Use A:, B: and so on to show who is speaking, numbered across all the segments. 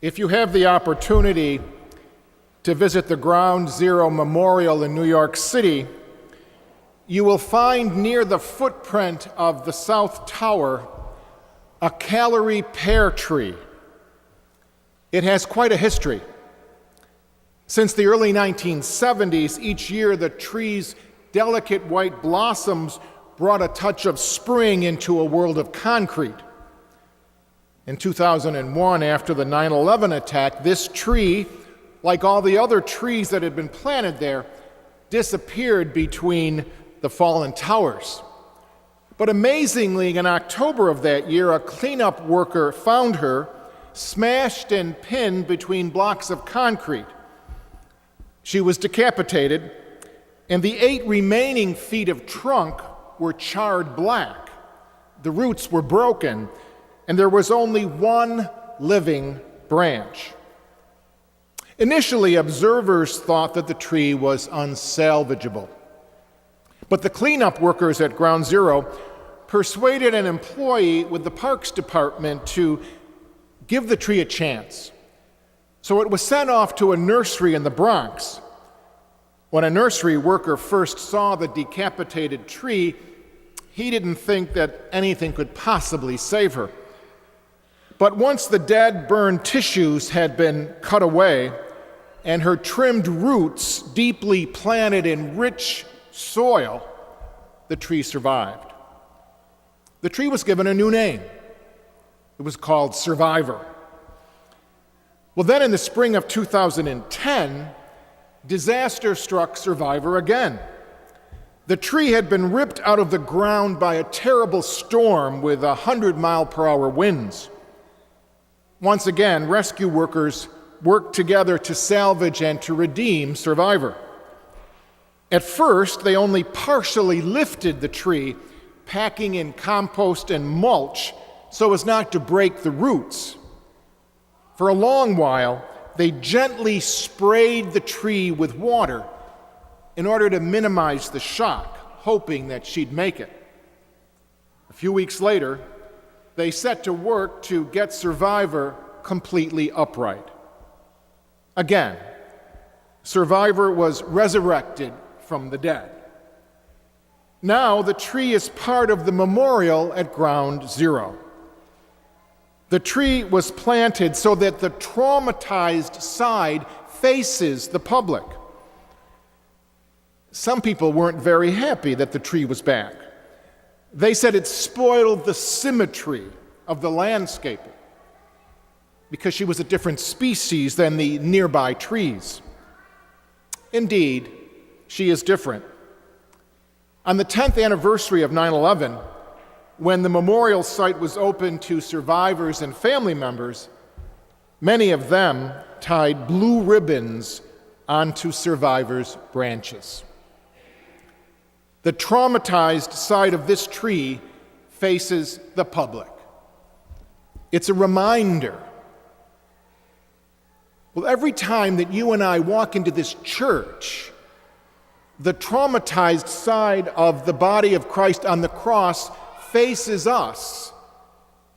A: If you have the opportunity to visit the Ground Zero Memorial in New York City, you will find near the footprint of the South Tower a Callery pear tree. It has quite a history. Since the early 1970s, each year the tree's delicate white blossoms brought a touch of spring into a world of concrete. In 2001, after the 9/11 attack, this tree, like all the other trees that had been planted there, disappeared between the fallen towers. But amazingly, in October of that year, a cleanup worker found her smashed and pinned between blocks of concrete. She was decapitated, and the 8 remaining feet of trunk were charred black. The roots were broken, and there was only one living branch. Initially, observers thought that the tree was unsalvageable. But the cleanup workers at Ground Zero persuaded an employee with the Parks Department to give the tree a chance. So it was sent off to a nursery in the Bronx. When a nursery worker first saw the decapitated tree, he didn't think that anything could possibly save her. But once the dead, burned tissues had been cut away and her trimmed roots deeply planted in rich soil, the tree survived. The tree was given a new name. It was called Survivor. Well, then in the spring of 2010, disaster struck Survivor again. The tree had been ripped out of the ground by a terrible storm with 100-mile-per-hour winds. Once again, rescue workers worked together to salvage and to redeem Survivor. At first, they only partially lifted the tree, packing in compost and mulch so as not to break the roots. For a long while, they gently sprayed the tree with water in order to minimize the shock, hoping that she'd make it. A few weeks later, they set to work to get Survivor completely upright. Again, Survivor was resurrected from the dead. Now the tree is part of the memorial at Ground Zero. The tree was planted so that the traumatized side faces the public. Some people weren't very happy that the tree was back. They said it spoiled the symmetry of the landscaping because she was a different species than the nearby trees. Indeed, she is different. On the 10th anniversary of 9/11, when the memorial site was open to survivors and family members, many of them tied blue ribbons onto survivors' branches. The traumatized side of this tree faces the public. It's a reminder. Well, every time that you and I walk into this church, the traumatized side of the body of Christ on the cross faces us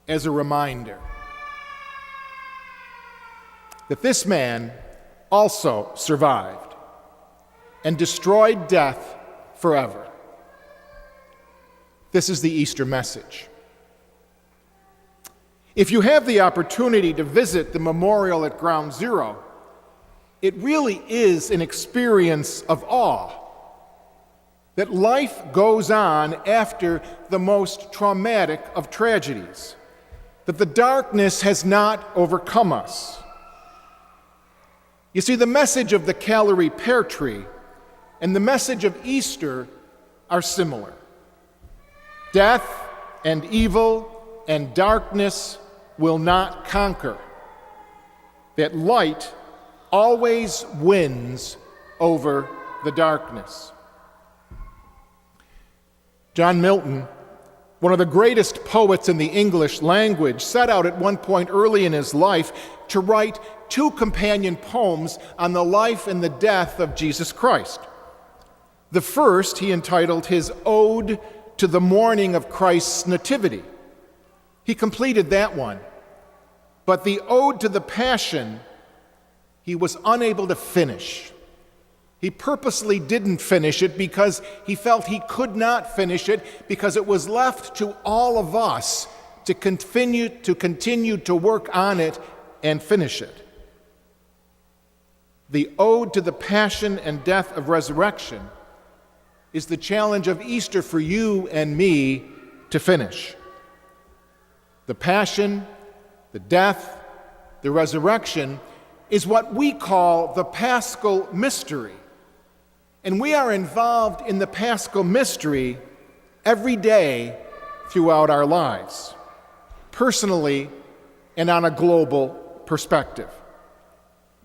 A: as a reminder that this man also survived and destroyed death forever. This is the Easter message. If you have the opportunity to visit the memorial at Ground Zero, it really is an experience of awe. That life goes on after the most traumatic of tragedies. That the darkness has not overcome us. You see, the message of the Callery pear tree and the message of Easter are similar. Death and evil and darkness will not conquer. That light always wins over the darkness. John Milton, one of the greatest poets in the English language, set out at one point early in his life to write 2 companion poems on the life and the death of Jesus Christ. The first he entitled his Ode to the Morning of Christ's Nativity. He completed that one But the ode to the Passion, he was unable to finish. He purposely didn't finish it because he felt he could not finish it, because it was left to all of us to continue to work on it and finish it. The ode to the passion and death of resurrection is the challenge of Easter for you and me to finish. The passion, the death, the resurrection is what we call the Paschal mystery. And we are involved in the Paschal mystery every day throughout our lives, personally and on a global perspective.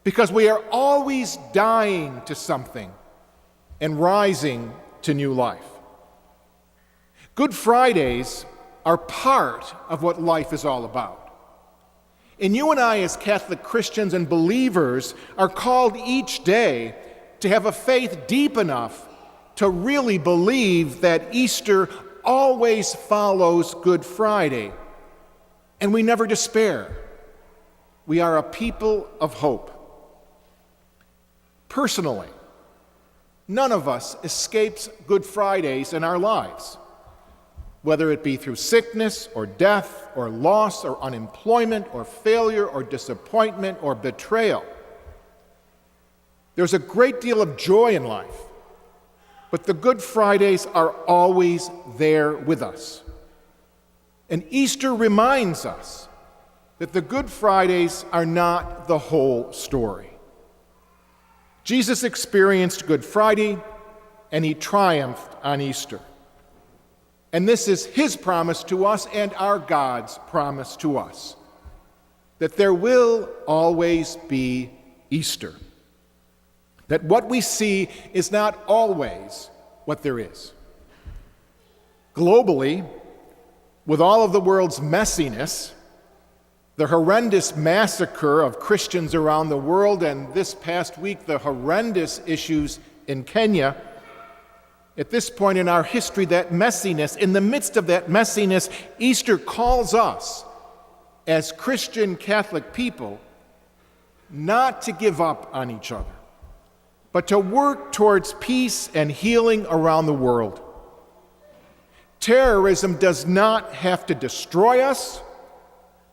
A: Because we are always dying to something and rising to new life. Good Fridays are part of what life is all about. And you and I, as Catholic Christians and believers, are called each day to have a faith deep enough to really believe that Easter always follows Good Friday, and we never despair. We are a people of hope. Personally, none of us escapes Good Fridays in our lives, whether it be through sickness or death or loss or unemployment or failure or disappointment or betrayal. There's a great deal of joy in life, but the Good Fridays are always there with us. And Easter reminds us that the Good Fridays are not the whole story. Jesus experienced Good Friday, and he triumphed on Easter. And this is his promise to us and our God's promise to us, that there will always be Easter. That what we see is not always what there is. Globally, with all of the world's messiness, the horrendous massacre of Christians around the world, and this past week, the horrendous issues in Kenya, at this point in our history, that messiness, in the midst of that messiness, Easter calls us, as Christian Catholic people, not to give up on each other, but to work towards peace and healing around the world. Terrorism does not have to destroy us,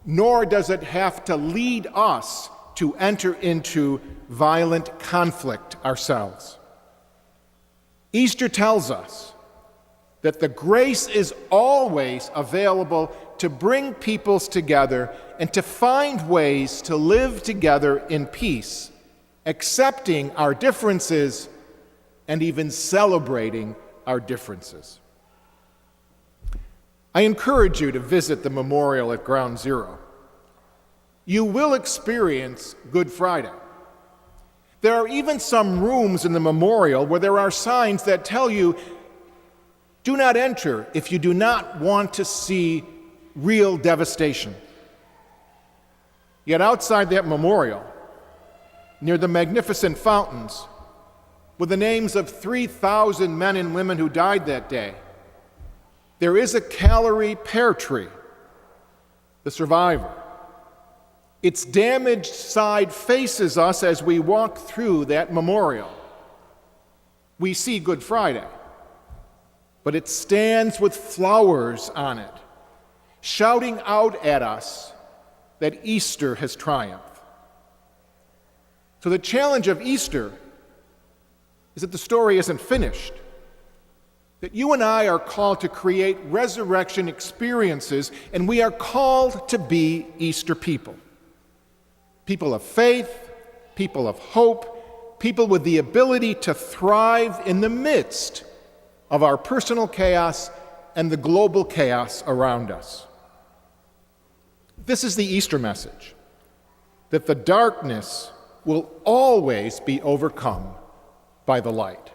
A: nor does it have to lead us to enter into violent conflict ourselves. Easter tells us that the grace is always available to bring peoples together and to find ways to live together in peace, accepting our differences and even celebrating our differences. I encourage you to visit the memorial at Ground Zero. You will experience Good Friday. There are even some rooms in the memorial where there are signs that tell you, do not enter if you do not want to see real devastation. Yet outside that memorial, near the magnificent fountains, with the names of 3,000 men and women who died that day, there is a Calvary pear tree, the survivor. Its damaged side faces us as we walk through that memorial. We see Good Friday, but it stands with flowers on it, shouting out at us that Easter has triumphed. So the challenge of Easter is that the story isn't finished, that you and I are called to create resurrection experiences, and we are called to be Easter people. People of faith, people of hope, people with the ability to thrive in the midst of our personal chaos and the global chaos around us. This is the Easter message, that the darkness will always be overcome by the light.